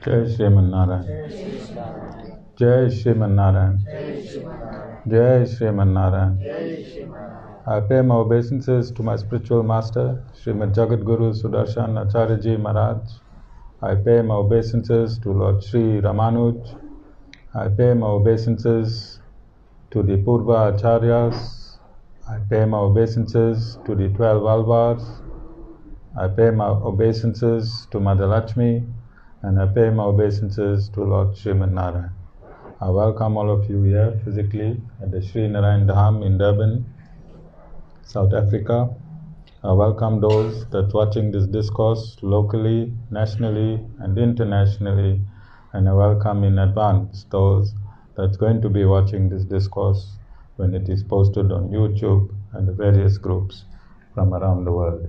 Jai Srimad Narayan. Jai Srimad Narayan. Jai Srimad Narayan. I pay my obeisances to my spiritual master, Srimad Jagat Guru Sudarshan Acharyaji Maharaj. I pay my obeisances to Lord Sri Ramanuj. I pay my obeisances to the Purva Acharyas. I pay my obeisances to the 12 Alvars. I pay my obeisances to Mother Lakshmi, and I pay my obeisances to Lord Srimad Narayan. I welcome all of you here physically at the Sri Narayan Dham in Durban, South Africa. I welcome those that's watching this discourse locally, nationally, and internationally, and I welcome in advance those that's going to be watching this discourse when it is posted on YouTube and the various groups from around the world.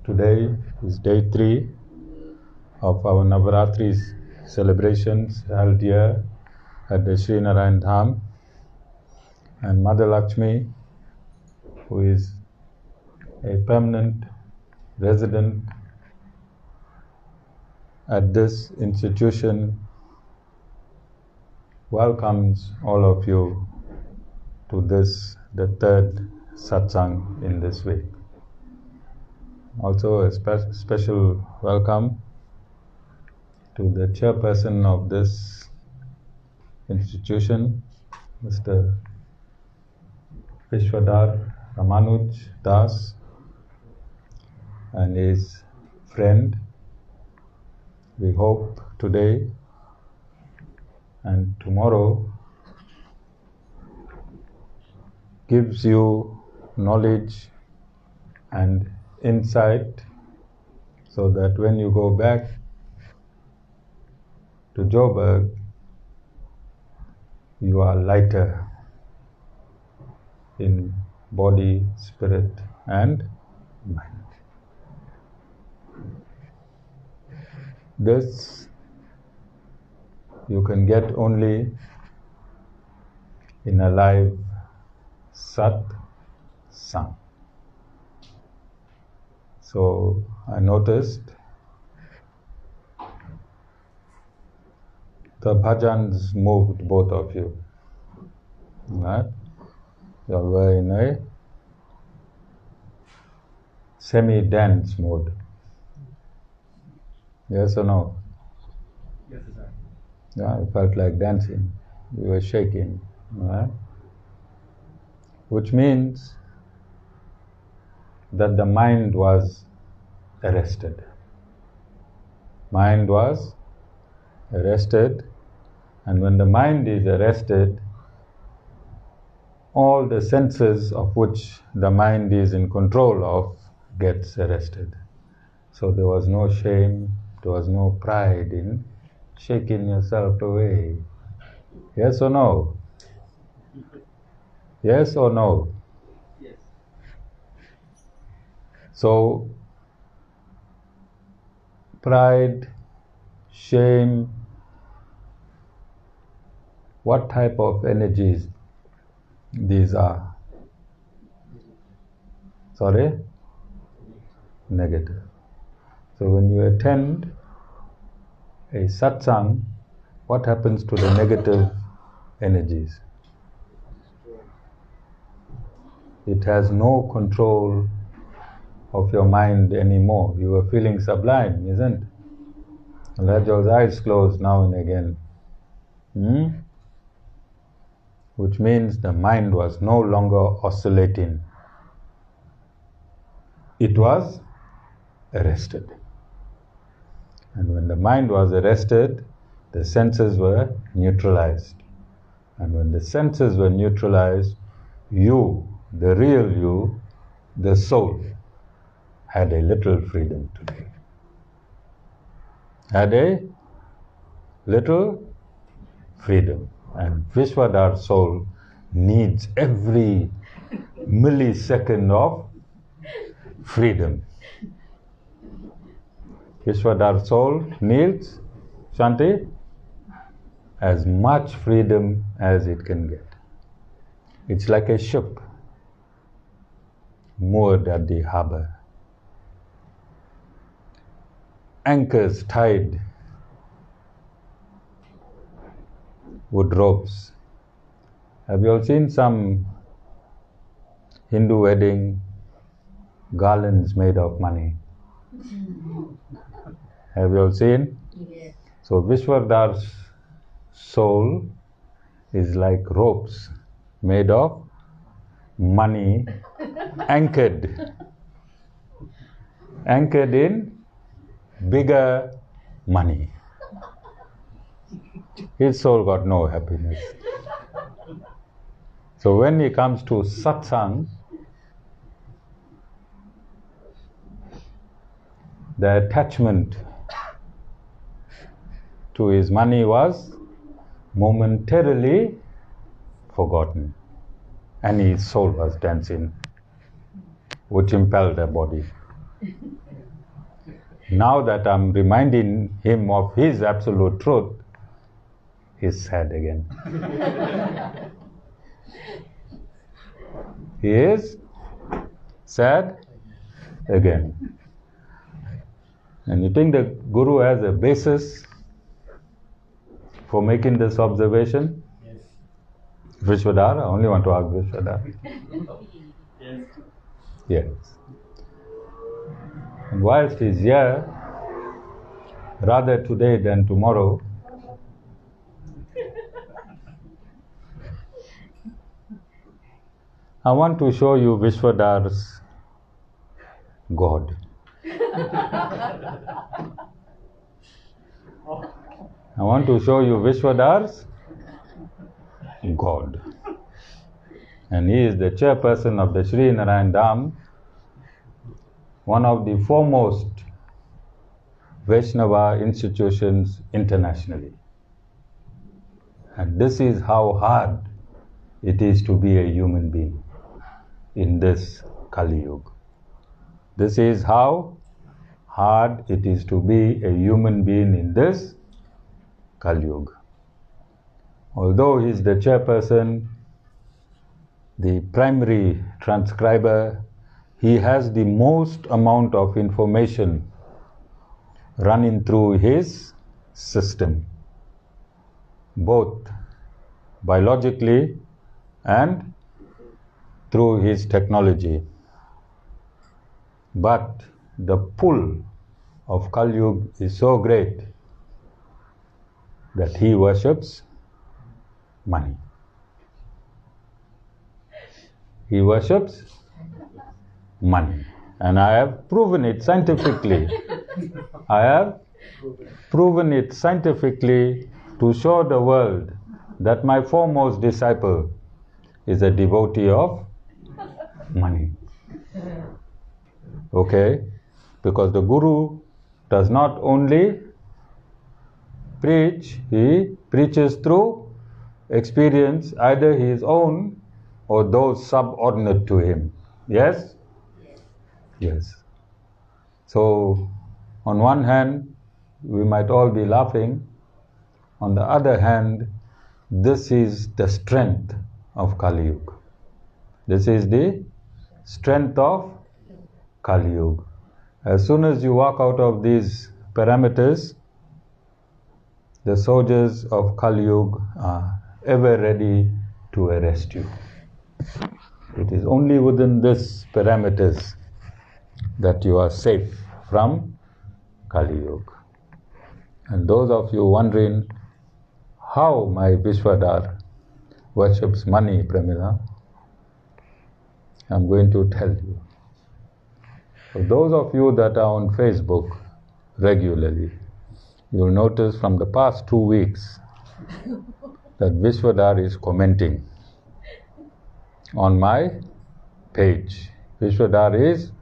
Today is day 3 of our Navratri celebrations held here at the Sri Narayan Dham, and Mother Lakshmi, who is a permanent resident at this institution, welcomes all of you to this, the third Satsang in this week. Also a special welcome to the chairperson of this institution, Mr. Vishvadhar Ramanuj Das, and his friend. We hope today and tomorrow gives you knowledge and insight so that when you go back to Joburg, you are lighter in body, spirit, and mind. This you can get only in a live Satsang. So I noticed the bhajans moved both of you. Right? You were in a semi-dance mode. Yes or no? Yes, sir. Yeah, it felt like dancing. You were shaking. Right? Which means that the mind was arrested. Mind was arrested, and when the mind is arrested, all the senses of which the mind is in control of gets arrested. So there was no shame, there was no pride in shaking yourself away. Yes or no? Yes or no? Yes. So, pride, shame, what type of energies these are? Sorry? Negative. So when you attend a satsang, what happens to the negative energies? It has no control of your mind anymore. You are feeling sublime, isn't it? Let your eyes close now and again. Which means the mind was no longer oscillating. It was arrested. And when the mind was arrested, the senses were neutralized. And when the senses were neutralized, you, the real you, the soul, had a little freedom today. Had a little freedom. And Vishvadhar soul needs every millisecond of freedom. Vishvadhar soul needs, Shanti, as much freedom as it can get. It's like a ship moored at the harbor. Anchors tied with ropes. Have you all seen some Hindu wedding garlands made of money? Have you all seen? Yes. So Vishvadhar's soul is like ropes made of money, anchored in bigger money. His soul got no happiness. So when he comes to Satsang, the attachment to his money was momentarily forgotten, and his soul was dancing, which impelled the body. Now that I'm reminding him of his absolute truth, he's sad again. He is sad again. And you think the Guru has a basis for making this observation? Yes. Vishvadhar, I only want to ask Vishvadhar. Yes. Yes. And whilst he's here, rather today than tomorrow, I want to show you Vishvadhar's God. I want to show you Vishvadhar's God. And he is the chairperson of the Sri Narayan Dham, one of the foremost Vaishnava institutions internationally. And this is how hard it is to be a human being in this Kali Yug. This is how hard it is to be a human being in this Kali Yug. Although he is the chairperson, the primary transcriber, he has the most amount of information running through his system, both biologically and through his technology. But the pull of Kali Yug is so great that he worships money. He worships money. And I have proven it scientifically. I have proven it scientifically to show the world that my foremost disciple is a devotee of money. Okay? Because the Guru does not only preach, he preaches through experience, either his own or those subordinate to him. Yes? Yes. So, on one hand, we might all be laughing. On the other hand, this is the strength of Kali Yug. This is the strength of Kali Yug. As soon as you walk out of these parameters, the soldiers of Kali Yug are ever ready to arrest you. It is only within these parameters that you are safe from Kali Yug. And those of you wondering how my Vishvadhar worships money, Pramila, I'm going to tell you. For those of you that are on Facebook regularly, you'll notice from the past 2 weeks that Vishvadhar is commenting on my page. Vishvadhar is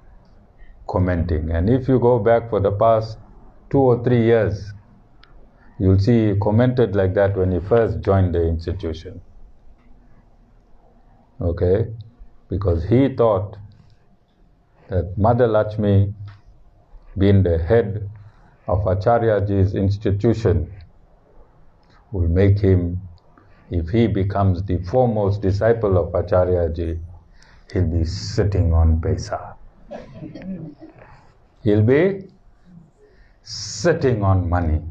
commenting. And if you go back for the past 2 or 3 years, you'll see he commented like that when he first joined the institution. Okay? Because he thought that Mother Lakshmi, being the head of Acharyaji's institution, will make him, if he becomes the foremost disciple of Acharyaji, he'll be sitting on Paisa. He'll be sitting on money.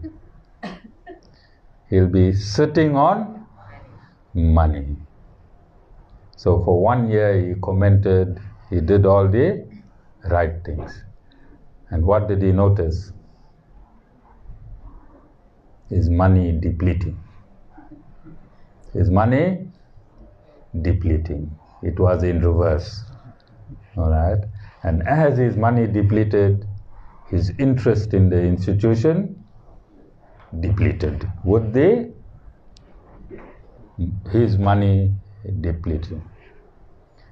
He'll be sitting on money. So for 1 year he commented, he did all the right things. And what did he notice? His money depleting. His money depleting. It was in reverse. Alright? And as his money depleted, his interest in the institution depleted. Would they? His money depleted.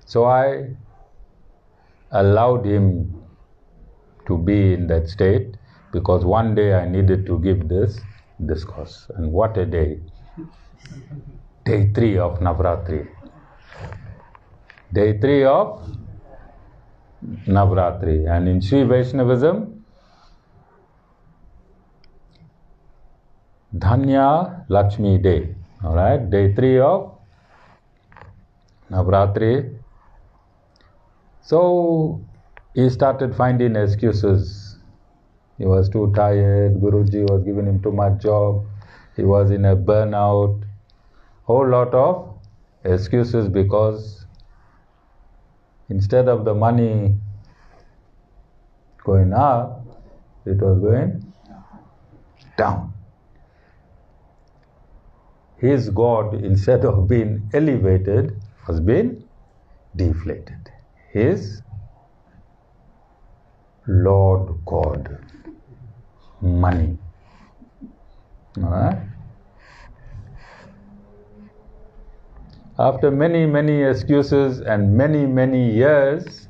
So I allowed him to be in that state because one day I needed to give this discourse. And what a day! Day 3 of Navratri. Day 3 of Navratri. And in Sri Vaishnavism, Dhanya Lakshmi Day. Alright, day 3 of Navratri. So he started finding excuses. He was too tired, Guruji was giving him too much job, he was in a burnout. Whole lot of excuses because instead of the money going up, it was going down. His God, instead of being elevated, was being deflated. His Lord God, money. Alright? After many, many excuses and many, many years,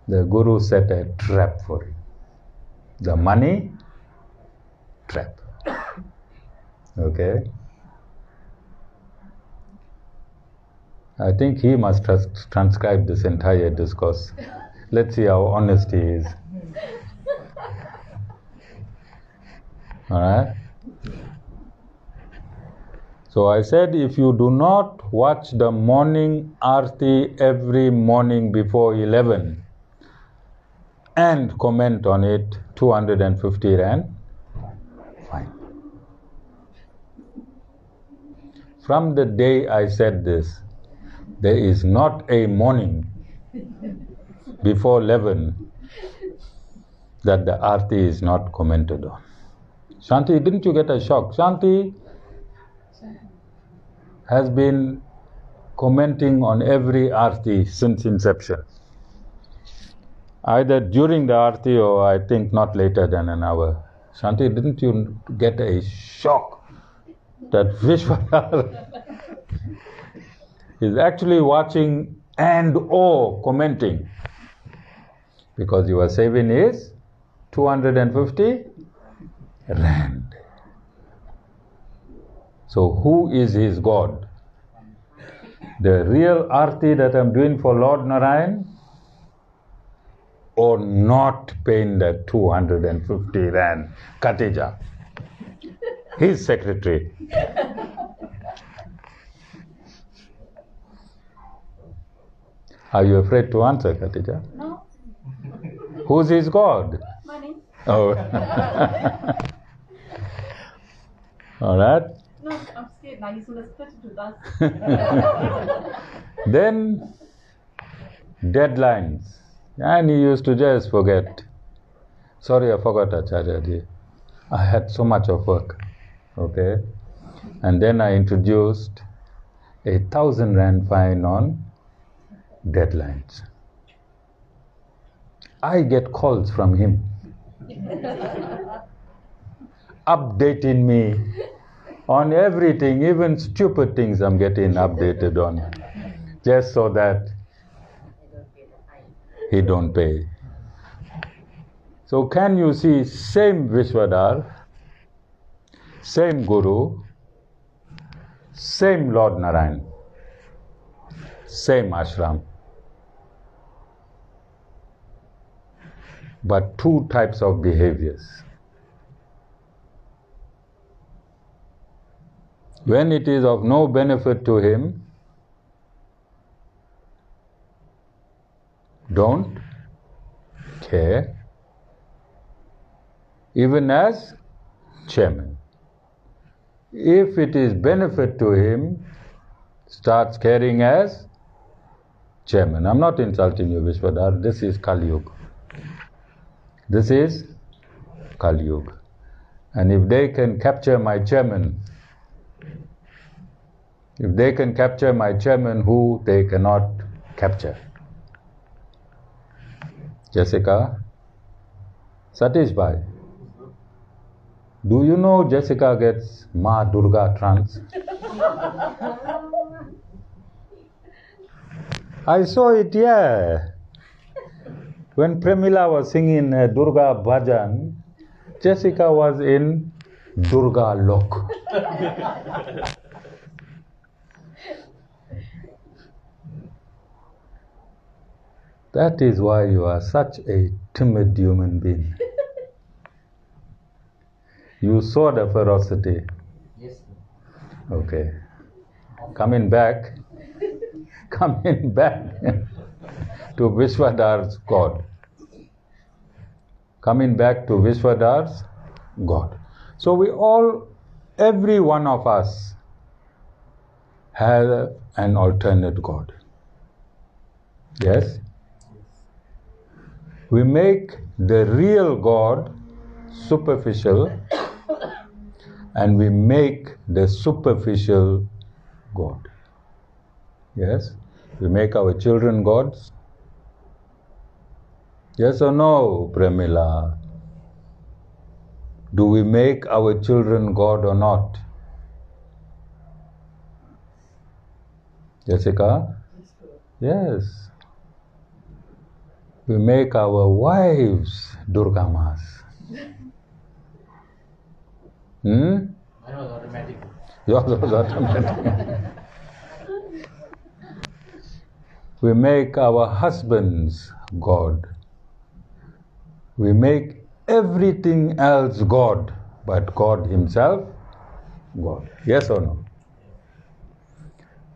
the Guru set a trap for him. The money trap. Okay? I think he must transcribe this entire discourse. Let's see how honest he is. Alright? So I said, if you do not watch the morning Aarti every morning before 11 and comment on it, 250 Rand, fine. From the day I said this, there is not a morning before 11 that the Aarti is not commented on. Shanti, didn't you get a shock? Shanti has been commenting on every Aarti since inception. Either during the Aarti or I think not later than an hour. Shanti, didn't you get a shock that Vishvadhar is actually watching and or commenting? Because you are saving his 250 Rand. So who is his God? The real Aarti that I'm doing for Lord Narayan, or not paying the 250 Rand? Khatija, his secretary. Are you afraid to answer, Khatija? No. Who's his God? Money. Oh. All right. No, I'm scared now. He's going to split it with us. Then deadlines. And he used to just forget. Sorry, I forgot, Acharyaji. I had so much of work. Okay. And then I introduced 1,000 Rand fine on deadlines. I get calls from him updating me on everything, even stupid things I'm getting updated on, just so that he don't pay. So can you see, same Vishvadhar, same Guru, same Lord Narayan, same ashram, but two types of behaviors. When it is of no benefit to him, don't care, even as chairman. if it is benefit to him, starts carrying as chairman. I'm not insulting you, Vishvadhar. This is Kali Yug. This is Kali Yug. And if they can capture my chairman, who they cannot capture? Jessica? Satish Bhai? Do you know Jessica gets Ma Durga trance? I saw it, yeah. When Premila was singing Durga Bhajan, Jessica was in Durga Lok. That is why you are such a timid human being. You saw the ferocity. Yes. Okay. Coming back to Vishvadhar's God. Coming back to Vishvadhar's God. So every one of us has an alternate God. Yes? We make the real God superficial and we make the superficial God. Yes? We make our children gods. Yes or no, Premila? Do we make our children God or not? Jessica? Yes. We make our wives Durga Mas. Mine was automatic. Yours was automatic. We make our husbands God. We make everything else God, but God Himself, God. Yes or no?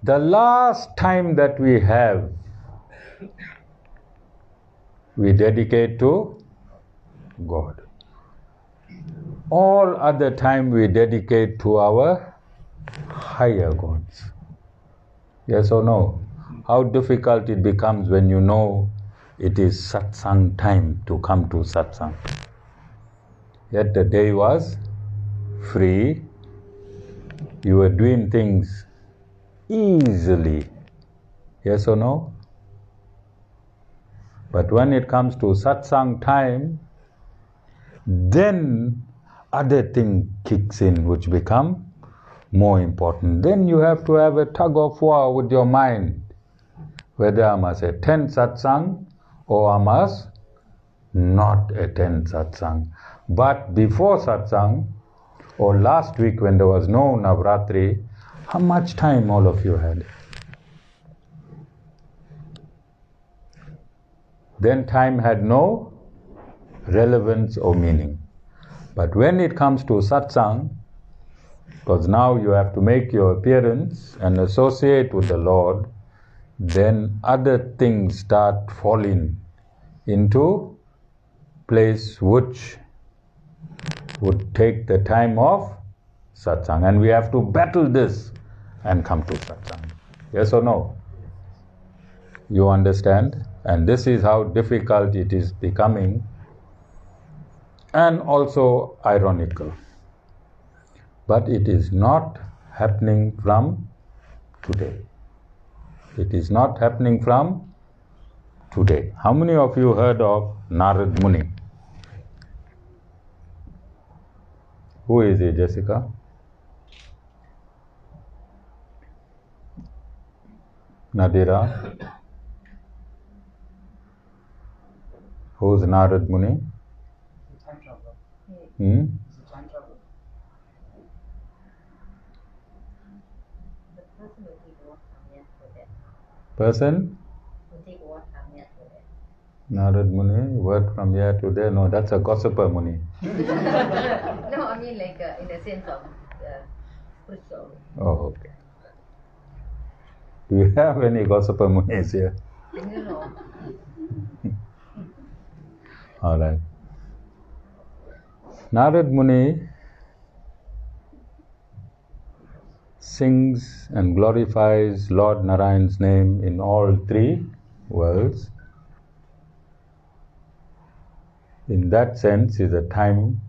The last time that we have, we dedicate to God. All other time we dedicate to our higher gods. Yes or no? How difficult it becomes when you know it is satsang time to come to satsang. Yet the day was free. You were doing things easily. Yes or no? But when it comes to satsang time, then other thing kicks in which become more important. Then you have to have a tug of war with your mind, whether I must attend satsang or I must not attend satsang. But before satsang, or last week when there was no Navratri, how much time all of you had? Then time had no relevance or meaning. But when it comes to satsang, because now you have to make your appearance and associate with the Lord, then other things start falling into place which would take the time of satsang. And we have to battle this and come to satsang. Yes or no? You understand? And this is how difficult it is becoming, and also ironical. But it is not happening from today. It is not happening from today. How many of you heard of Narayan Muni? Who is he, Jessica? Nadira? Who's Narayan Muni? Time traveler. Hmm? He's a time traveler. The person will take what from here to there. Person? Will take what from here to there. Narayan Muni, word from here to there. No, that's a gossiper Muni. No, I mean like in the sense of spiritual. Oh, okay. Do you have any gossiper Munis here? I don't know. All right. Narayan Muni sings and glorifies Lord Narayan's name in all three worlds, in that sense is a time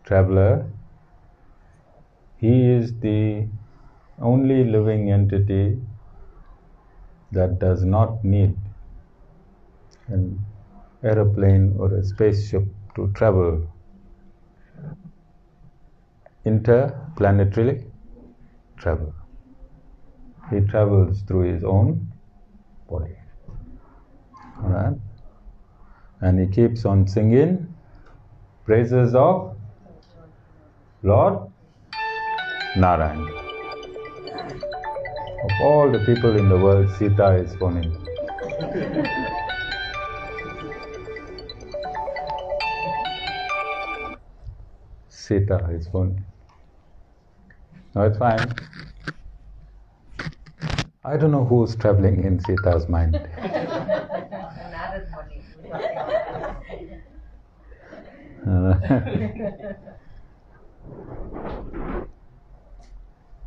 traveler. He is the only living entity that does not need an aeroplane or a spaceship to travel interplanetary travel. He travels through his own body. Alright? And he keeps on singing praises of Lord Narayan. Of all the people in the world, Sita is phoning. Sita is phoning. No, it's fine. I don't know who's traveling in Sita's mind. Narayan Muni.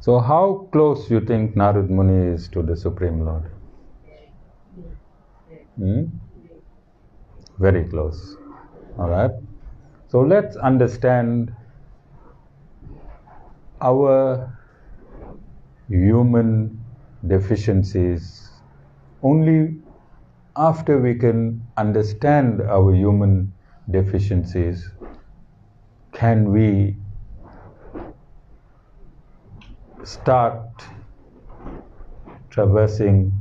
So how close you think Narayan Muni is to the Supreme Lord? Very close. Alright? So let's understand our human deficiencies. Only after we can understand our human deficiencies can we start traversing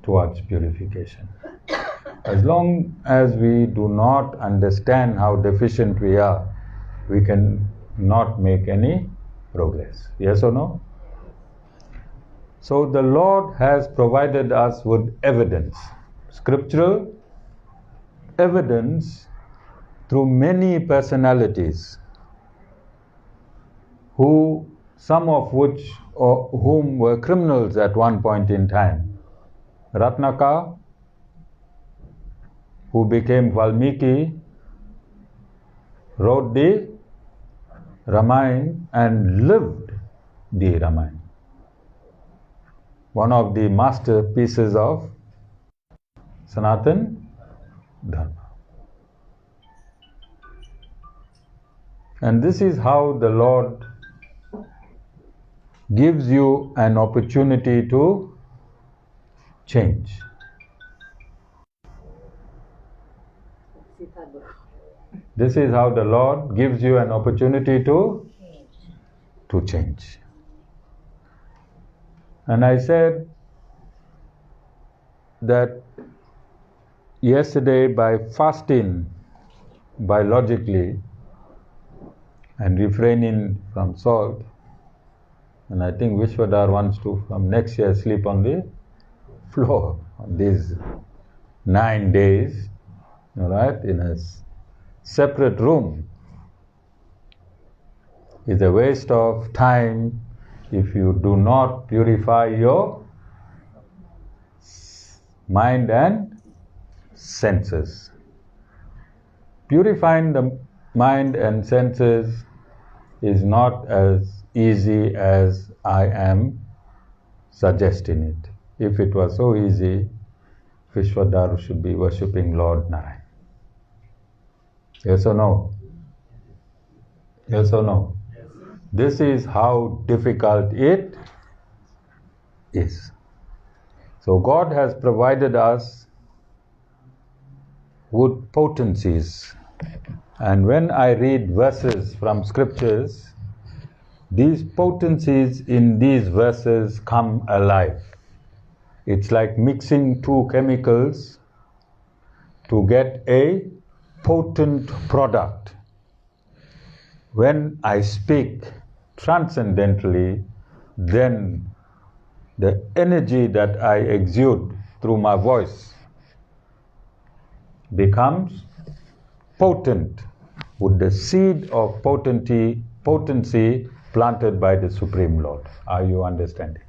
towards purification. As long as we do not understand how deficient we are, we can not make any progress. Yes or no? So the Lord has provided us with evidence, scriptural evidence through many personalities, some of which or whom were criminals at one point in time. Ratnaka, who became Valmiki, wrote the Ramayana and lived the Ramayana. One of the masterpieces of Sanatana Dharma. And this is how the Lord gives you an opportunity to change. This is how the Lord gives you an opportunity to change. And I said that yesterday by fasting biologically and refraining from salt, and I think Vishvadhar wants to from next year sleep on the floor on these 9 days, all right, in a separate room. It's a waste of time if you do not purify your mind and senses. Purifying the mind and senses is not as easy as I am suggesting it. If it was so easy, Vishvadhar should be worshipping Lord Narayan. Yes or no? Yes or no? Yes. This is how difficult it is. So God has provided us with potencies. And when I read verses from scriptures, these potencies in these verses come alive. It's like mixing two chemicals to get a potent product. When I speak transcendentally, then the energy that I exude through my voice becomes potent with the seed of potency planted by the Supreme Lord. Are you understanding?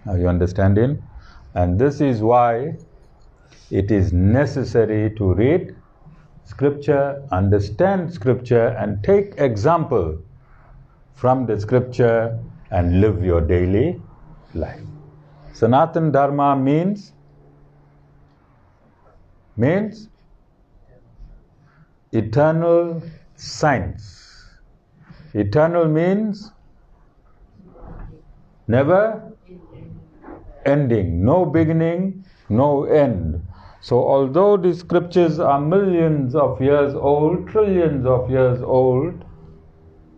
Are you understanding? And this is why it is necessary to read scripture, understand scripture, and take example from the scripture and live your daily life. Sanatana Dharma means eternal science. Eternal means never ending, no beginning, no end. So although the scriptures are millions of years old, trillions of years old,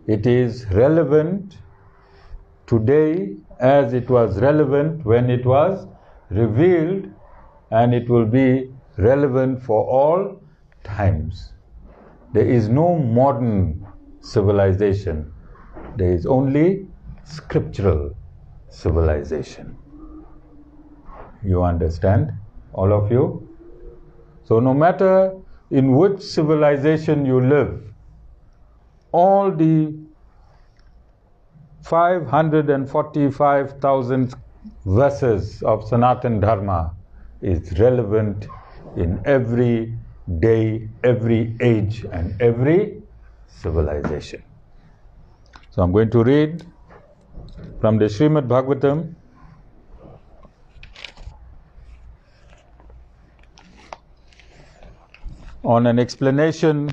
it is relevant today as it was relevant when it was revealed, and it will be relevant for all times. There is no modern civilization. There is only scriptural civilization. You understand, all of you? So no matter in which civilization you live, all the 545,000 verses of Sanatana Dharma is relevant in every day, every age, and every civilization. So I'm going to read from the Srimad Bhagavatam, on an explanation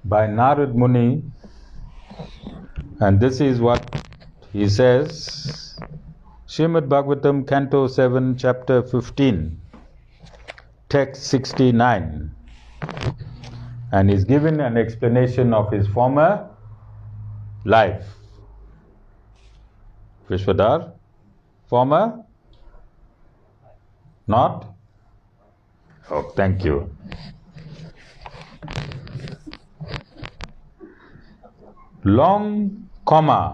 by Narayan Muni, and this is what he says. Srimad Bhagavatam, Canto 7, Chapter 15, Text 69, and he's given an explanation of his former life. Vishvadhar, former? Not? Oh, thank you. Long ago,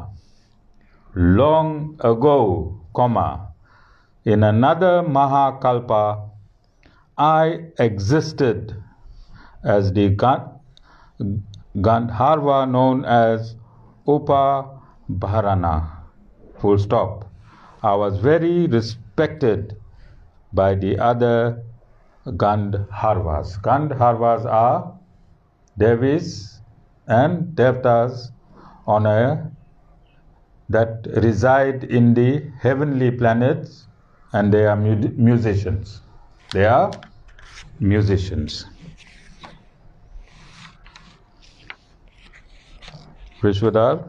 in another Mahakalpa, I existed as the Gandharva known as Upabharana. Full stop. I was very respected by the other Gandharvas. Gandharvas are devis and devatas that reside in the heavenly planets, and they are musicians. They are musicians. Vishvadhar,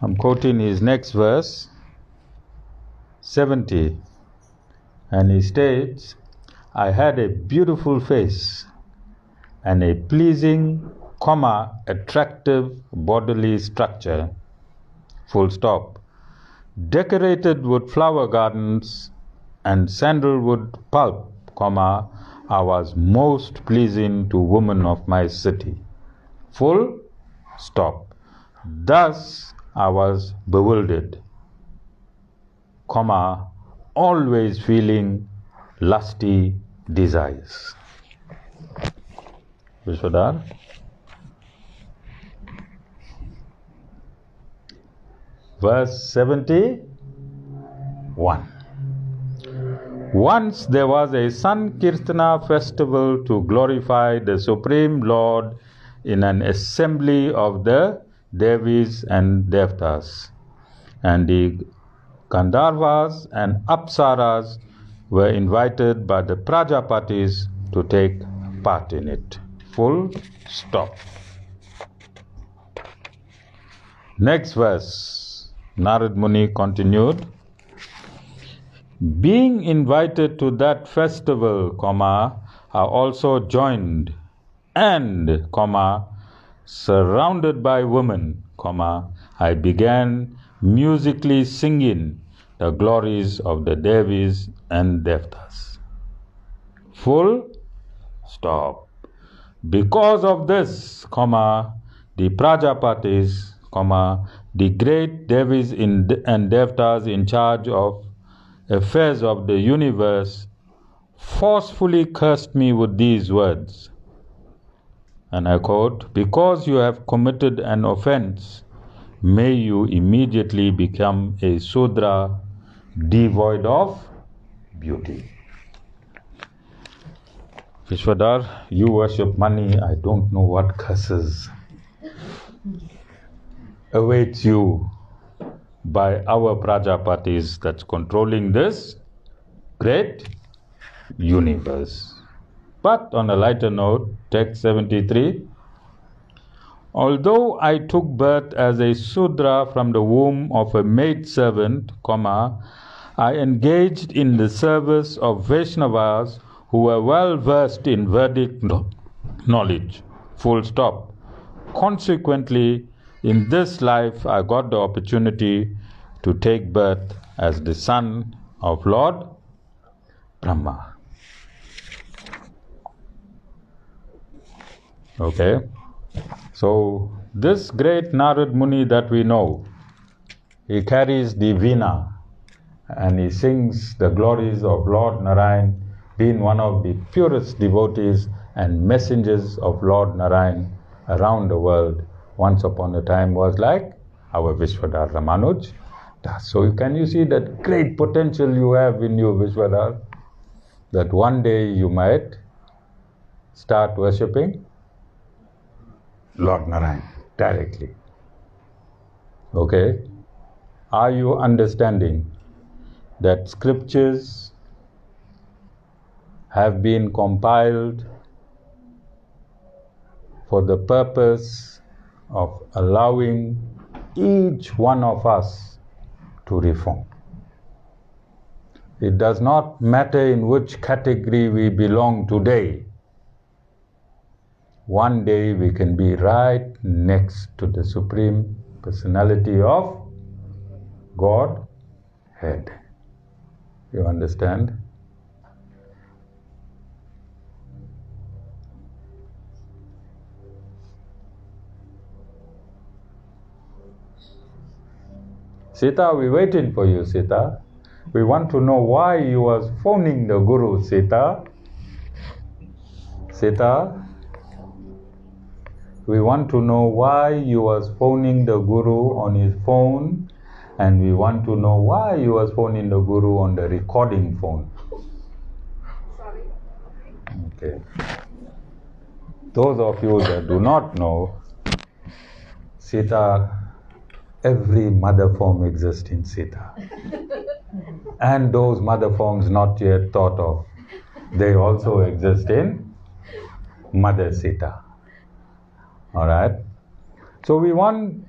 I'm quoting his next verse, 70, and he states, I had a beautiful face and a pleasing, attractive bodily structure, full stop, decorated with flower gardens and sandalwood pulp, I was most pleasing to women of my city, full stop. Thus I was bewildered, always feeling lusty desires. Vishvadhar. Verse 71. Once there was a Sankirtana festival to glorify the Supreme Lord in an assembly of the Devis and Devatas, and the Gandharvas and Apsaras were invited by the Prajapatis to take part in it. Full stop. Next verse, Narayan Muni continued, being invited to that festival, I also joined, and, surrounded by women, I began musically singing the glories of the Devis and Devatas. Full stop. Because of this, the Prajapatis, the great Devis and Devatas in charge of affairs of the universe, forcefully cursed me with these words, and I quote, because you have committed an offense, may you immediately become a Sudra devoid of beauty. Vishvadhar, you worship money, I don't know what curses awaits you by our Prajapatis that's controlling this great universe. But on a lighter note, text 73, although I took birth as a Sudra from the womb of a maidservant, I engaged in the service of Vaishnavas who were well versed in Vedic knowledge. Full stop. Consequently, in this life, I got the opportunity to take birth as the son of Lord Brahma. Okay? So, this great Narad Muni that we know, he carries the Veena and he sings the glories of Lord Narayan, being one of the purest devotees and messengers of Lord Narayan around the world. Once upon a time was like our Vishvadhar Ramanuj. So can you see that great potential you have in you, Vishvadhar? That one day you might start worshipping Lord Narayan directly. Okay? Are you understanding that scriptures have been compiled for the purpose of allowing each one of us to reform? It does not matter in which category we belong today. One day we can be right next to the Supreme Personality of Godhead. You understand? Sita, we're waiting for you, Sita. We want to know why you was phoning the Guru, Sita. Sita, we want to know why you was phoning the Guru on his phone, and we want to know why you was phoning the Guru on the recording phone. Sorry. Okay. Those of you that do not know, Sita, every mother form exists in Sita. And those mother forms not yet thought of, they also exist in Mother Sita. Alright? So we want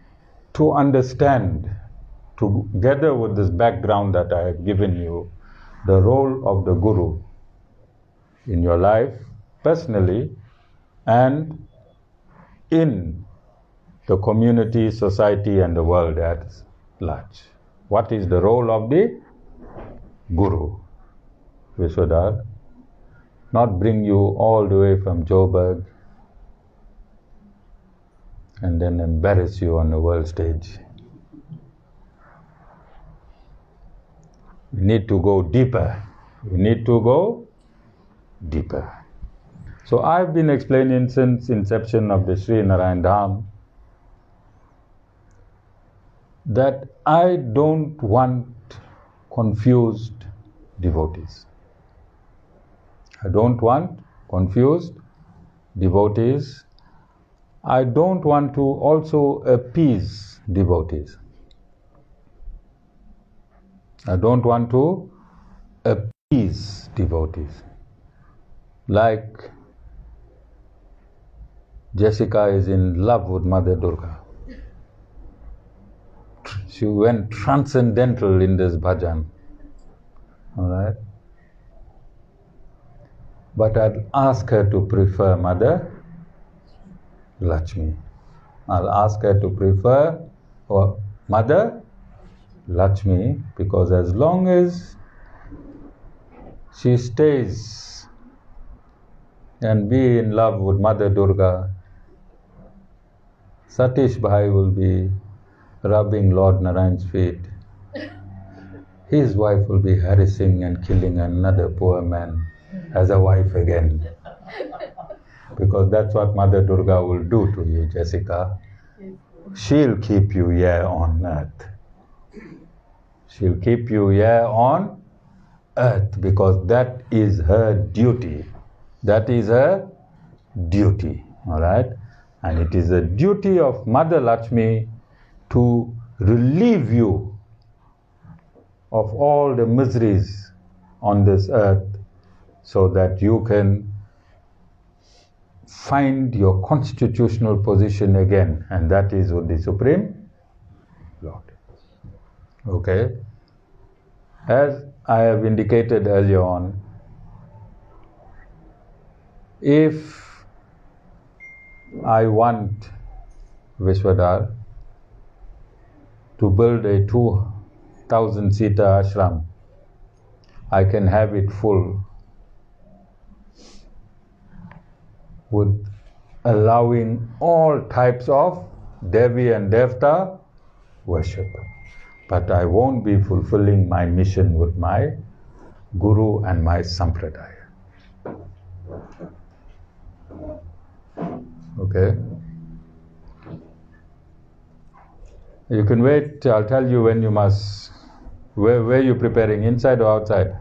to understand, together with this background that I have given you, the role of the Guru in your life, personally, and in the community, society, and the world at large. What is the role of the Guru? Vishvadhar, not bring you all the way from Joburg and then embarrass you on the world stage. We need to go deeper. We need to go deeper. So I've been explaining since inception of the Sri Narayan Dham that I don't want confused devotees. I don't want confused devotees. I don't want to also appease devotees. I don't want to appease devotees. Like Jessica is in love with Mother Durga. She went transcendental in this bhajan. Alright? But I'll ask her to prefer Mother Lakshmi. I'll ask her to prefer Mother Lakshmi, because as long as she stays and be in love with Mother Durga, Satish Bhai will be rubbing Lord Narayan's feet. His wife will be harassing and killing another poor man as a wife again. Because that's what Mother Durga will do to you, Jessica. She'll keep you here on earth. She'll keep you here on earth because that is her duty. That is her duty. Alright? And it is the duty of Mother Lakshmi to relieve you of all the miseries on this earth so that you can find your constitutional position again, and that is with the Supreme Lord. Okay? As I have indicated earlier on, if I want Vishvadhar to build a 2,000-seater ashram, I can have it full with allowing all types of Devi and Devta worship. But I won't be fulfilling my mission with my Guru and my Sampradaya. Okay? You can wait, I'll tell you when you must. Where are you preparing, inside or outside?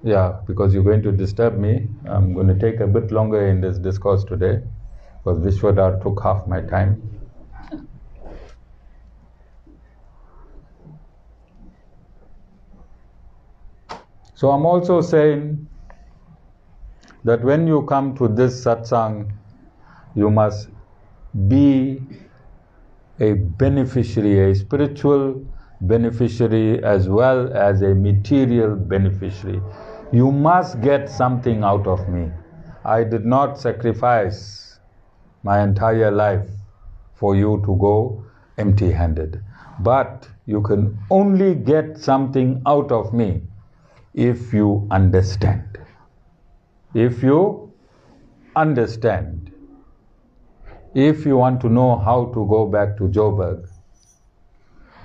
Yeah, because you're going to disturb me. I'm going to take a bit longer in this discourse today, because Vishvadhar took half my time. So I'm also saying that when you come to this satsang, you must be a beneficiary, a spiritual beneficiary as well as a material beneficiary. You must get something out of me. I did not sacrifice my entire life for you to go empty-handed. But you can only get something out of me if you understand. If you understand. If you want to know how to go back to Joburg,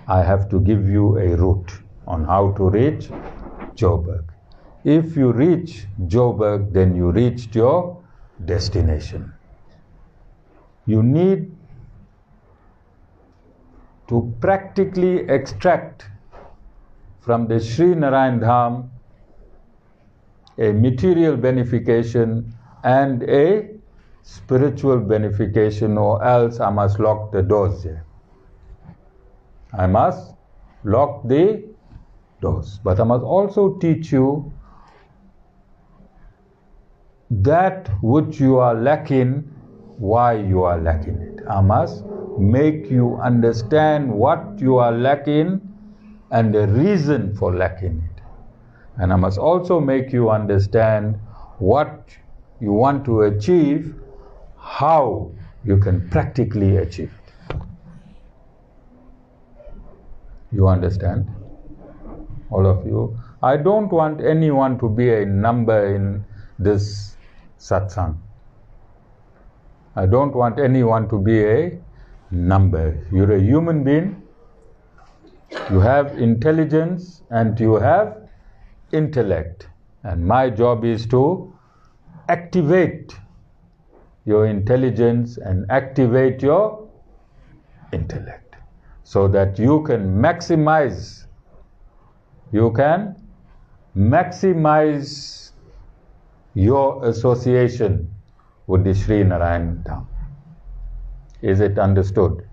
I have to give you a route on how to reach Joburg. If you reach Joburg, then you reached your destination. You need to practically extract from the Sri Narayan Dham a material benefication and a spiritual benefication, or else I must lock the doors here. I must lock the doors. But I must also teach you that which you are lacking, why you are lacking it. I must make you understand what you are lacking and the reason for lacking it. And I must also make you understand what you want to achieve, how you can practically achieve it. You understand? All of you. I don't want anyone to be a number in this satsang. I don't want anyone to be a number. You're a human being. You have intelligence and you have intellect. And my job is to activate your intelligence and activate your intellect so that you can maximize your association with the Sri Narayan Dham. Is it understood?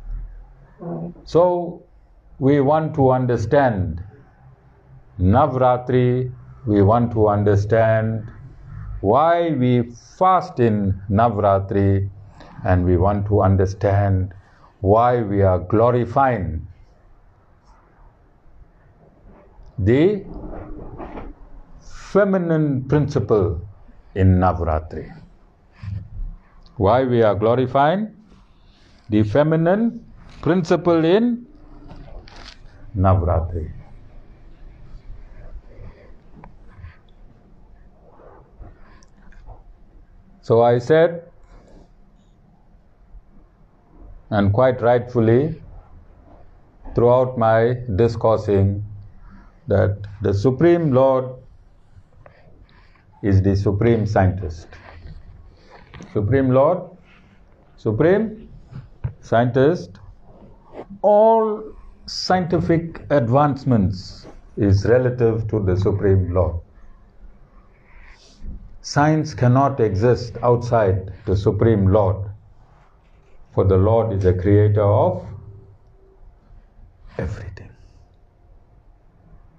So we want to understand Navratri, we want to understand why we fast in Navratri, and we want to understand why we are glorifying the feminine principle in Navratri. Why we are glorifying the feminine principle in Navratri. So I said, and quite rightfully, throughout my discoursing, that the Supreme Lord is the Supreme Scientist. Supreme Lord, Supreme Scientist, all scientific advancements is relative to the Supreme Lord. Science cannot exist outside the Supreme Lord. For the Lord is the creator of everything.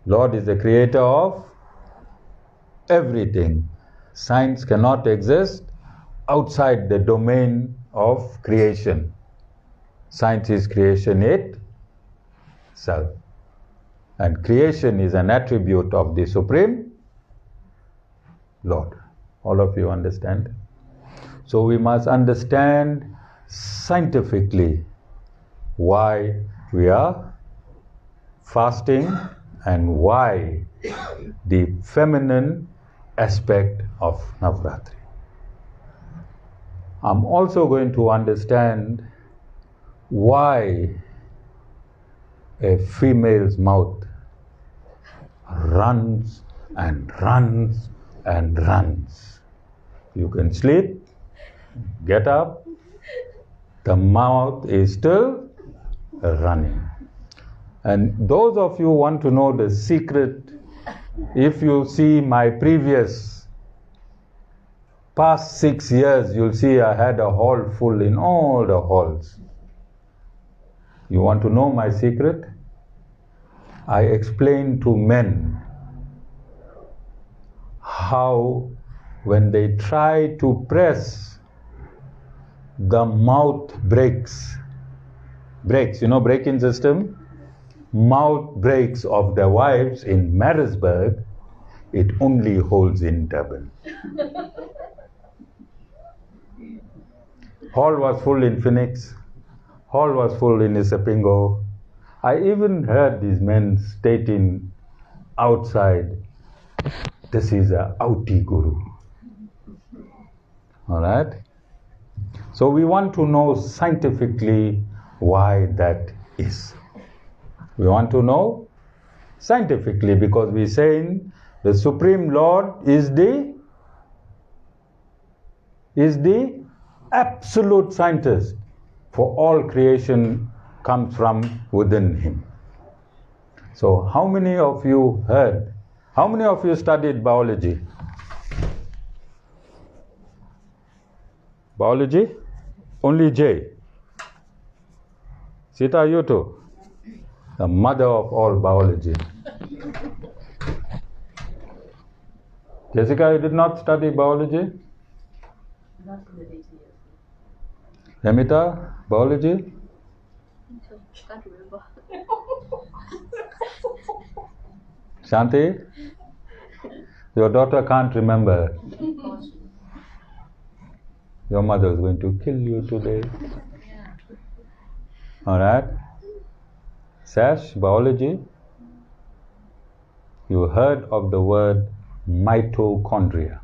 Lord is the creator of everything. Science cannot exist outside the domain of creation. Science is creation itself. And creation is an attribute of the Supreme Lord. All of you understand? So we must understand scientifically why we are fasting and why the feminine aspect of Navratri. I'm also going to understand why a female's mouth runs and runs and runs. You can sleep, get up, the mouth is still running. And those of you who want to know the secret, if you see my past 6 years, you'll see I had a hall full in all the halls. You want to know my secret? I explain to men how when they try to press, the mouth breaks. Breaks, you know, break-in system? Mouth breaks of the wives in Marisburg, it only holds in Durban. Hall was full in Phoenix, hall was full in Isipingo. I even heard these men stating outside, this is a Auti Guru. Alright? So we want to know scientifically why that is. We want to know scientifically because we're saying the Supreme Lord is the absolute scientist, for all creation comes from within him. So how many of you heard, how many of you studied biology? Biology? Only J. Sita, you too? The mother of all biology. Jessica, you did not study biology? Not in the DTS. Amita, biology? Can't remember. Shanti? Your daughter can't remember. Your mother is going to kill you today. Alright? Sash, biology? You heard of the word mitochondria.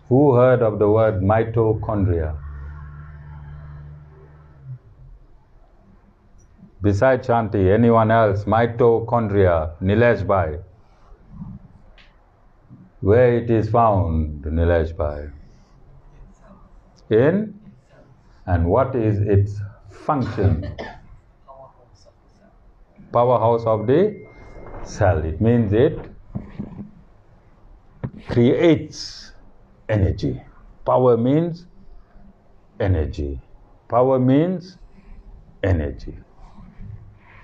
Who heard of the word mitochondria? Besides Shanti, anyone else? Mitochondria, Nilesh Bhai. Where it is found, Nilesh Bhai? In? And what is its function? Powerhouse of the cell. It means it creates energy. Power means energy. Power means energy.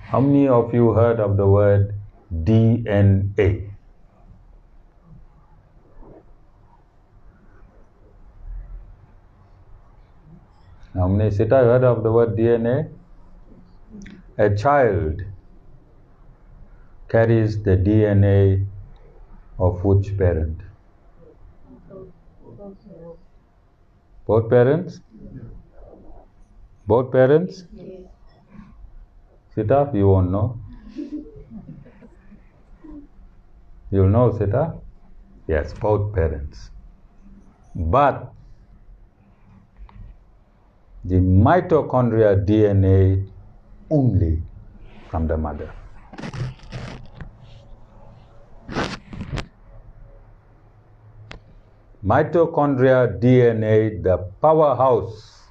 How many of you heard of the word DNA? How many Sita heard of the word DNA? A child carries the DNA of which parent? Both parents? Both parents? Sita, you won't know. You'll know, Sita? Yes, both parents. But the mitochondria DNA only from the mother. Mitochondria DNA, the powerhouse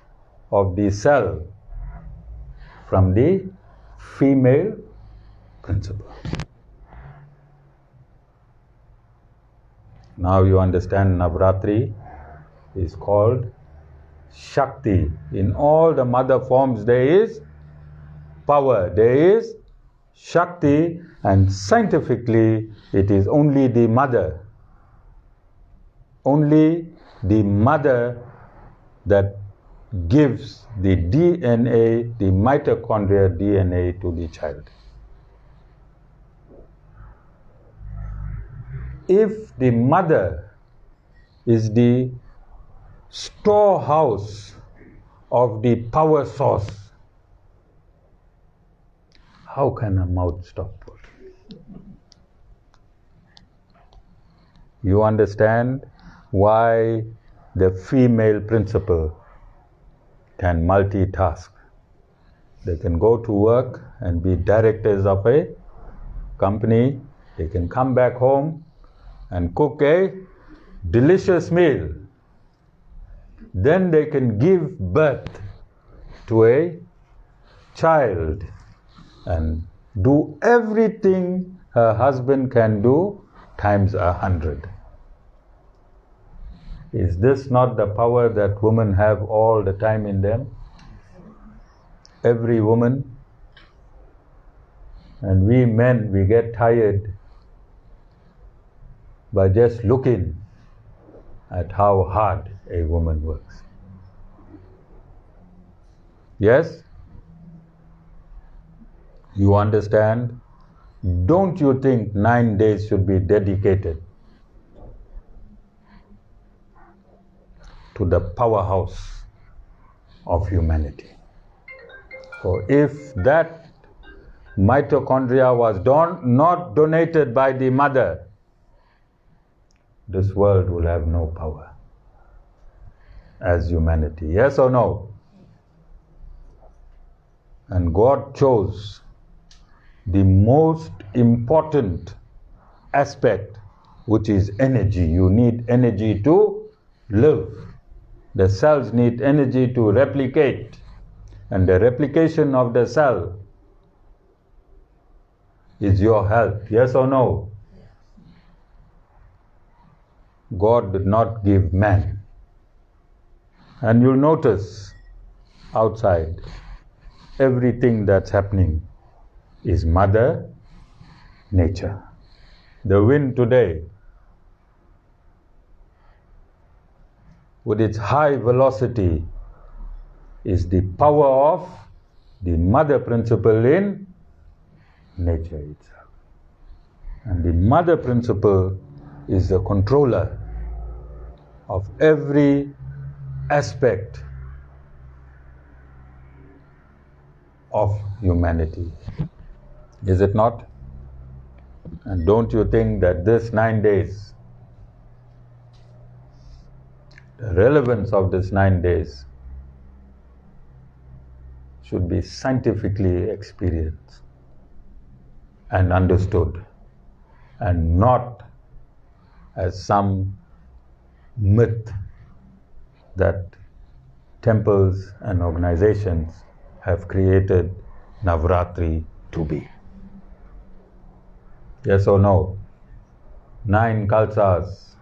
of the cell, from the female principle. Now you understand Navratri. is called Shakti. In all the mother forms there is power, there is Shakti, and scientifically it is only the mother that gives the DNA, the mitochondria DNA to the child. If the mother is the storehouse of the power source, how can a mouth stop working? You understand why the female principal can multitask. They can go to work and be directors of a company. They can come back home and cook a delicious meal. Then they can give birth to a child and do everything her husband can do times 100. Is this not the power that women have all the time in them? Every woman. And we men, we get tired by just looking at how hard a woman works. Yes? You understand? Don't you think 9 days should be dedicated to the powerhouse of humanity? For if that mitochondria was not donated by the mother, this world will have no power as humanity. Yes or no? And God chose the most important aspect, which is energy. You need energy to live. The cells need energy to replicate. And the replication of the cell is your health. Yes or no? God did not give man. And you'll notice outside, everything that's happening is Mother Nature. The wind today, with its high velocity, is the power of the mother principle in nature itself. And the mother principle is the controller of every aspect of humanity. Is it not? And don't you think that this 9 days, the relevance of this 9 days should be scientifically experienced and understood, and not as some myth that temples and organizations have created Navratri to be. Yes or no? 9 kalsas.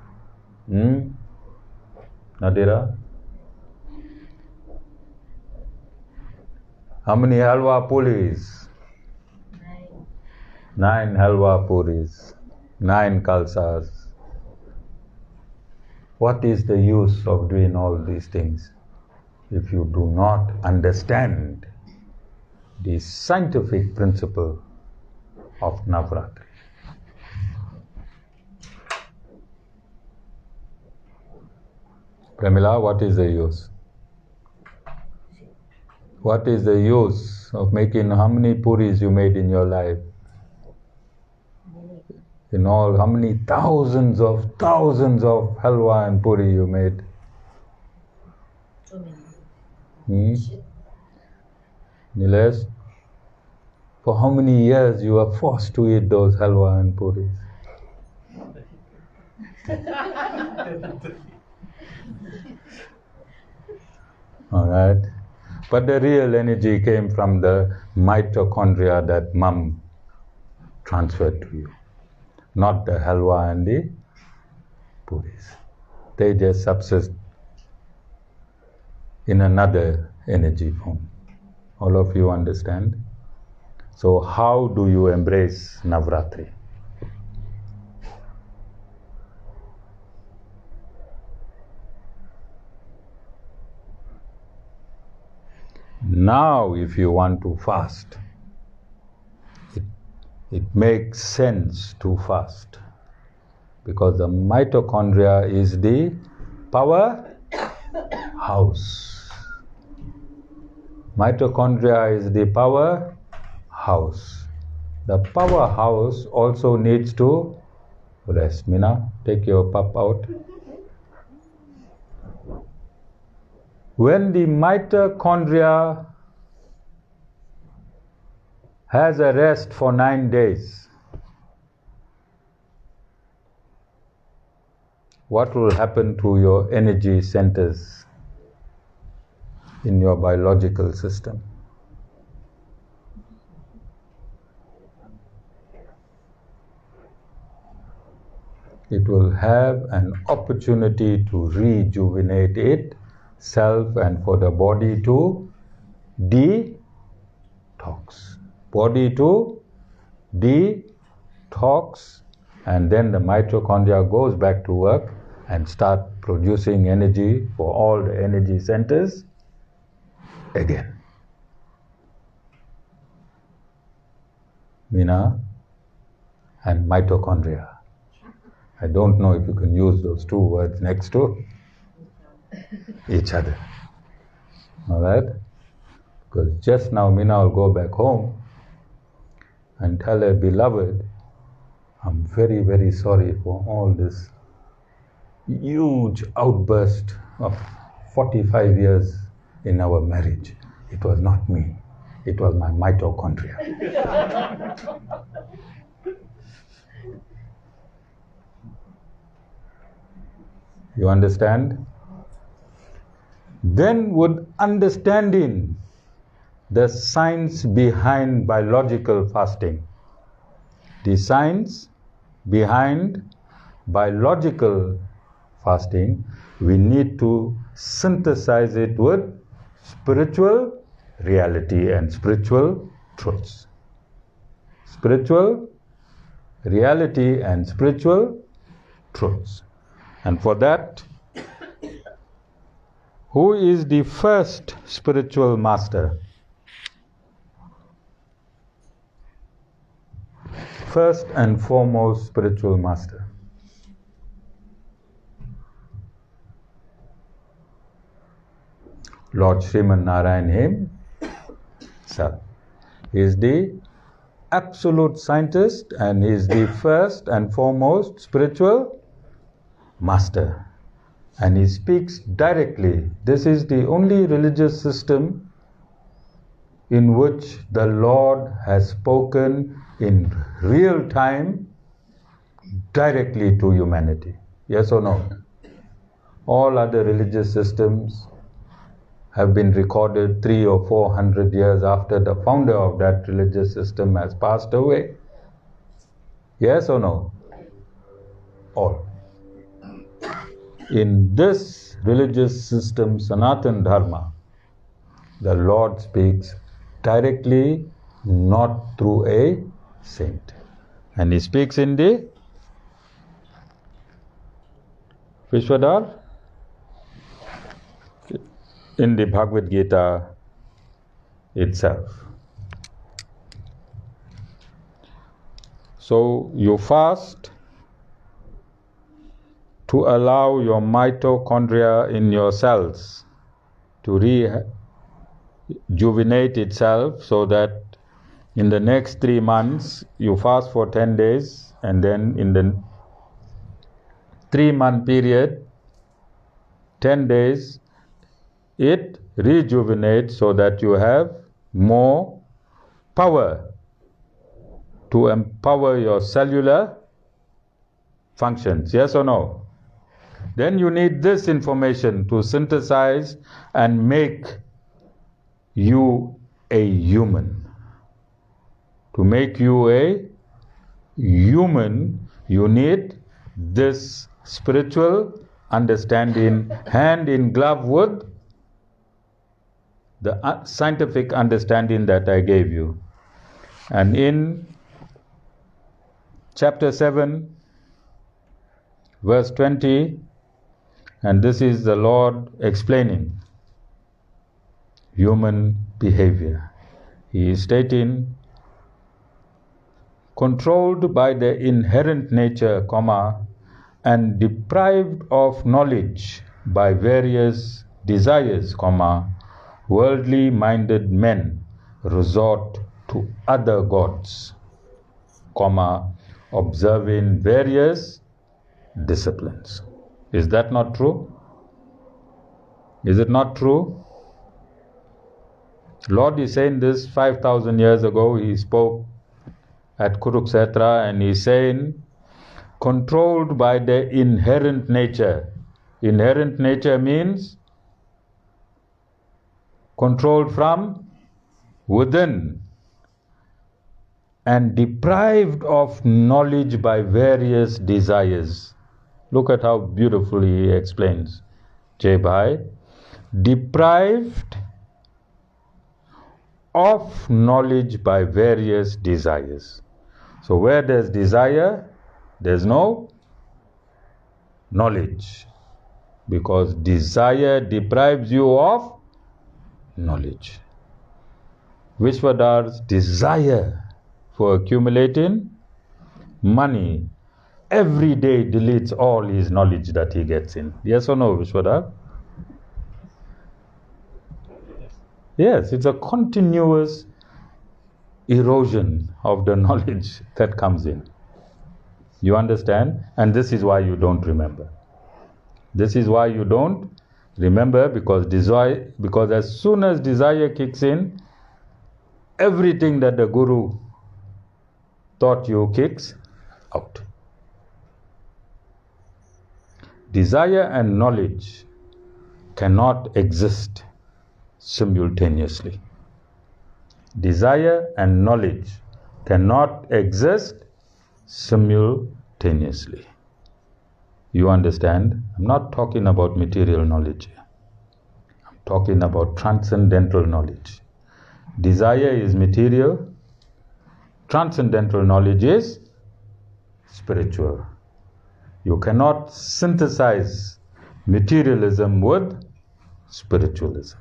Nadira? How many halwa puris? 9 halwa puris. 9 kalsas. What is the use of doing all these things if you do not understand the scientific principle of Navaratri? Pramila, what is the use? What is the use of making, how many puris you made in your life? In all, how many thousands of halwa and puri you made? So many. Nilesh, for how many years you were forced to eat those halwa and puris? All right. But the real energy came from the mitochondria that mum transferred to you, not the halwa and the puris. They just subsist in another energy form. All of you understand? So how do you embrace Navratri? Now if you want to fast, it makes sense to fast, because the mitochondria is the power house. Mitochondria is the power house. The powerhouse also needs to rest. Meena, take your pup out. When the mitochondria has a rest for 9 days, what will happen to your energy centers in your biological system? It will have an opportunity to rejuvenate itself and for the body to detox. Body to detox, and then the mitochondria goes back to work and start producing energy for all the energy centers again. Meena and mitochondria. I don't know if you can use those two words next to each other. Alright? Because just now Meena will go back home and tell her beloved, I'm very, very sorry for all this huge outburst of 45 years in our marriage. It was not me, it was my mitochondria. You understand? Then would understanding the science behind biological fasting, the science behind biological fasting, we need to synthesize it with spiritual reality and spiritual truths. Spiritual reality and spiritual truths. And for that, who is the first spiritual master? First and foremost spiritual master. Lord Srimad Narayan himself. He is the absolute scientist and he is the first and foremost spiritual master. And he speaks directly. This is the only religious system in which the Lord has spoken in real time directly to humanity. Yes or no? All other religious systems have been recorded 300 or 400 years after the founder of that religious system has passed away. Yes or no? All. In this religious system, Sanatana Dharma, the Lord speaks directly, not through a saint. And he speaks in the Vishvadhar, in the Bhagavad Gita itself. So you fast to allow your mitochondria in your cells to rejuvenate itself, so that in the next 3 months you fast for 10 days, and then in the 3-month period, 10 days, it rejuvenates so that you have more power to empower your cellular functions. Yes or no? Then you need this information to synthesize and make you a human. To make you a human, you need this spiritual understanding hand in glove with the scientific understanding that I gave you. And in chapter 7, verse 20, and this is the Lord explaining human behavior. He is stating, controlled by the inherent nature, and deprived of knowledge by various desires, worldly minded men resort to other gods, observing various disciplines. Is that not true? Is it not true? Lord is saying this 5,000 years ago. He spoke at Kurukshetra and he's saying, controlled by the inherent nature. Inherent nature means controlled from within and deprived of knowledge by various desires. Look at how beautifully he explains. Jai Bhai, deprived of knowledge by various desires. So where there's desire, there's no knowledge, because desire deprives you of knowledge. Vishvadhar's desire for accumulating money every day deletes all his knowledge that he gets in. Yes or no, Vishvadhar? Yes, it's a continuous erosion of the knowledge that comes in. You understand? And this is why you don't remember. This is why you don't remember, because as soon as desire kicks in, everything that the Guru taught you kicks out. Desire and knowledge cannot exist simultaneously. Desire and knowledge cannot exist simultaneously. You understand? I'm not talking about material knowledge here. I'm talking about transcendental knowledge. Desire is material, transcendental knowledge is spiritual. You cannot synthesize materialism with spiritualism.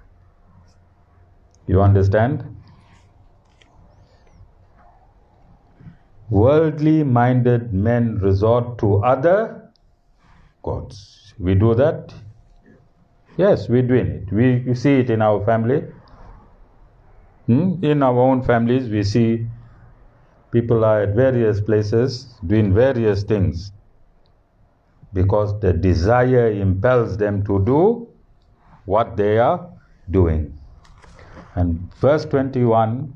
You understand? Worldly minded men resort to other gods. We do that? Yes, we're doing it. We see it in our family. In our own families, we see people are at various places doing various things because the desire impels them to do what they are doing. And verse 21,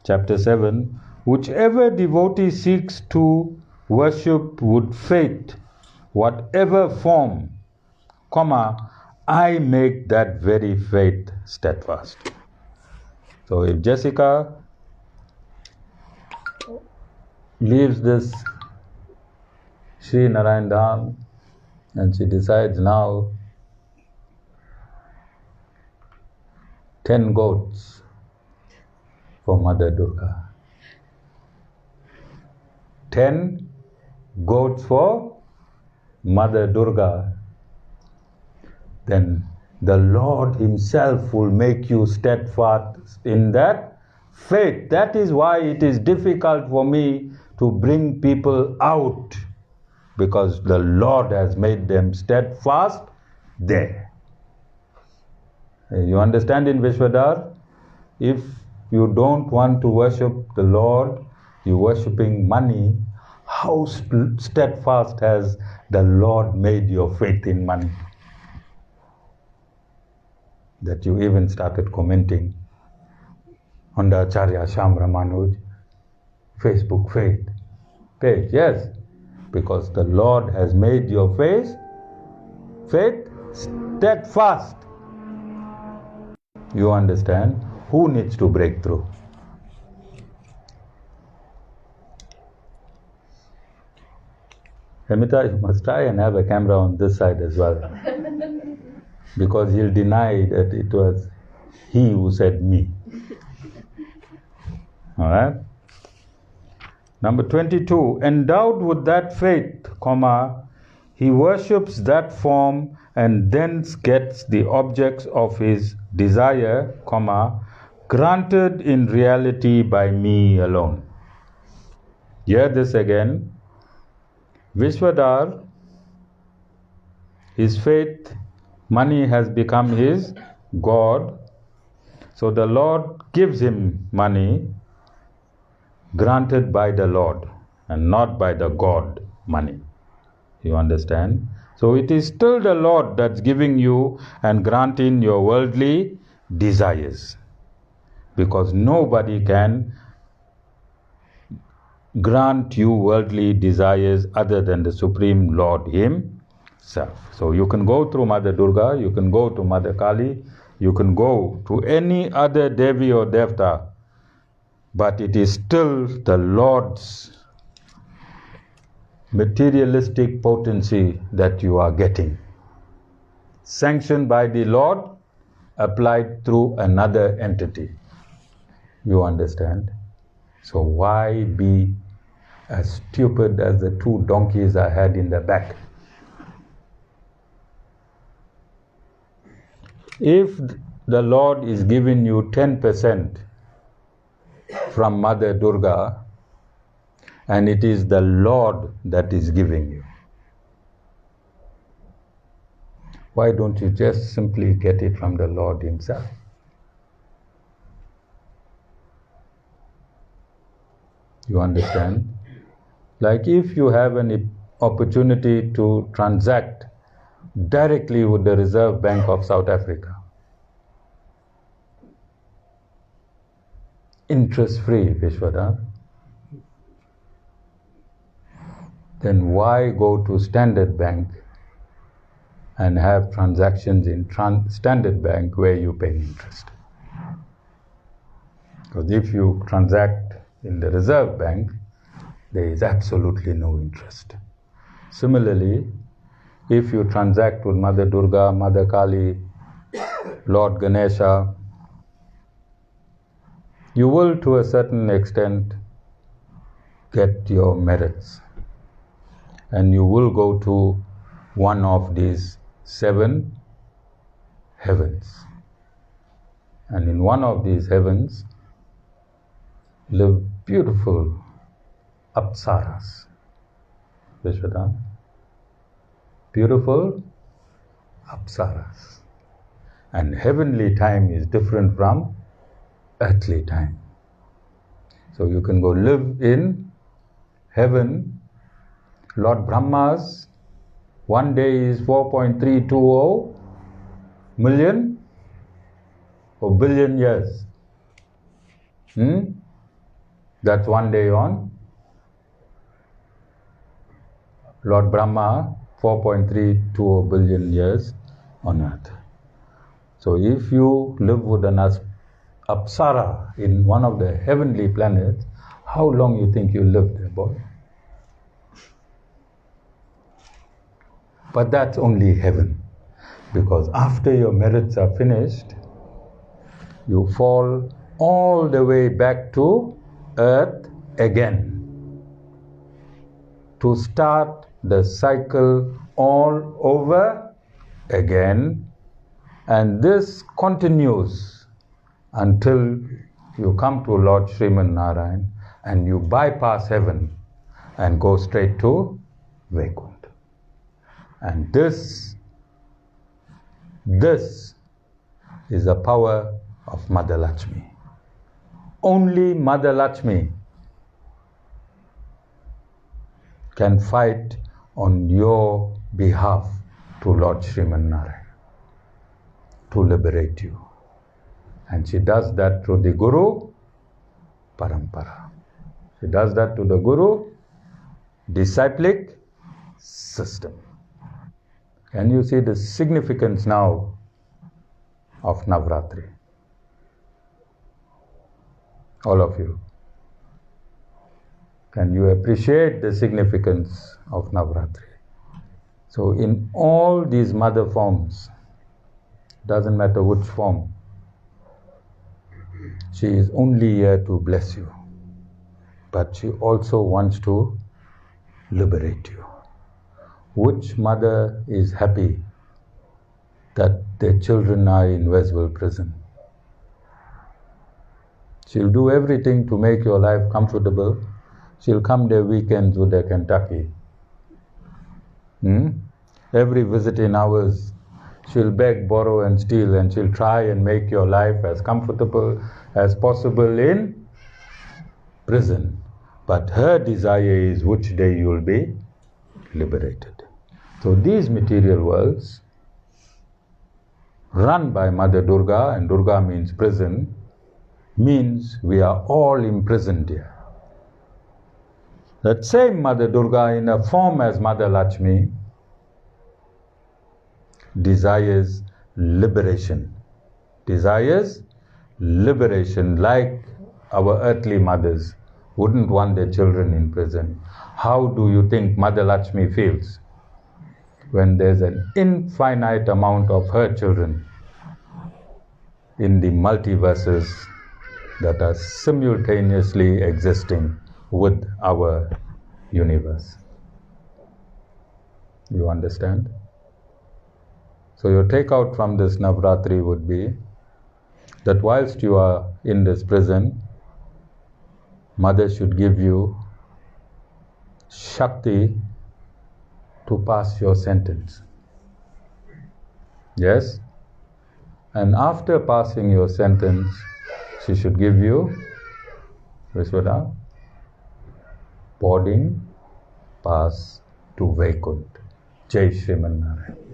chapter 7, whichever devotee seeks to worship with faith, whatever form, I make that very faith steadfast. So if Jessica leaves this Sri Narayan Dham and she decides now 10 goats for Mother Durga, 10 goats for Mother Durga, then the Lord Himself will make you steadfast in that faith. That is why it is difficult for me to bring people out, because the Lord has made them steadfast there. You understand in Vishvadhar? If you don't want to worship the Lord, you're worshipping money, how steadfast has the Lord made your faith in money? That you even started commenting on the Acharyaji Ramanuj Facebook faith page. Yes, because the Lord has made your faith steadfast. You understand? Who needs to break through? Amita, you must try and have a camera on this side as well. Because he'll deny that it was He who said me. Alright? Number 22. Endowed with that faith, he worships that form and thence gets the objects of his desire, granted in reality by me alone. Hear this again. Vishvadhar, his faith, money has become his God. So the Lord gives him money granted by the Lord and not by the God money. You understand? So it is still the Lord that's giving you and granting your worldly desires. Because nobody can grant you worldly desires other than the Supreme Lord Himself. So you can go through Mother Durga, you can go to Mother Kali, you can go to any other Devi or Devta, but it is still the Lord's materialistic potency that you are getting. Sanctioned by the Lord, applied through another entity. You understand? So why be as stupid as the two donkeys I had in the back? If the Lord is giving you 10% from Mother Durga, and it is the Lord that is giving you, why don't you just simply get it from the Lord Himself? You understand? Like if you have an opportunity to transact directly with the Reserve Bank of South Africa, interest-free, Vishvadhar, then why go to Standard Bank and have transactions in Standard Bank where you pay interest? Because if you transact in the Reserve Bank, there is absolutely no interest. Similarly, if you transact with Mother Durga, Mother Kali, Lord Ganesha, you will to a certain extent get your merits. And you will go to one of these 7 heavens. And in one of these heavens live beautiful apsaras. Vishvadhar. Beautiful apsaras. And heavenly time is different from earthly time. So you can go live in heaven. Lord Brahma's one day is 4.320 million or billion years. That's one day on Lord Brahma, 4.320 billion years on earth. So if you live with an apsara in one of the heavenly planets, how long you think you live there, boy? But that's only heaven, because after your merits are finished, you fall all the way back to earth again to start the cycle all over again, and this continues until you come to Lord Srimad Narayan and you bypass heaven and go straight to Vaikuntha. And this is the power of Mother Lakshmi. Only Mother Lakshmi can fight on your behalf to Lord Srimad Narayan to liberate you. And she does that through the Guru Parampara. She does that to the Guru disciplic system. Can you see the significance now of Navratri? All of you. Can you appreciate the significance of Navratri? So in all these mother forms, doesn't matter which form, She is only here to bless you, but she also wants to liberate you. Which mother is happy that their children are in Reservoir prison? She'll do everything to make your life comfortable. She'll come their weekends with their Kentucky. Every visiting hours, she'll beg, borrow and steal, and she'll try and make your life as comfortable as possible in prison. But her desire is which day you'll be liberated. So these material worlds, run by Mother Durga, and Durga means prison, means we are all imprisoned here. That same Mother Durga, in a form as Mother Lakshmi, desires liberation. Desires liberation, like our earthly mothers wouldn't want their children in prison. How do you think Mother Lakshmi feels when there's an infinite amount of her children in the multiverses that are simultaneously existing with our universe? You understand? So your takeout from this Navratri would be that whilst you are in this prison, Mother should give you Shakti to pass your sentence. Yes? And after passing your sentence, she should give you Vishvadhar, boarding pass to Vaikunt. Jai Srimad Narayan.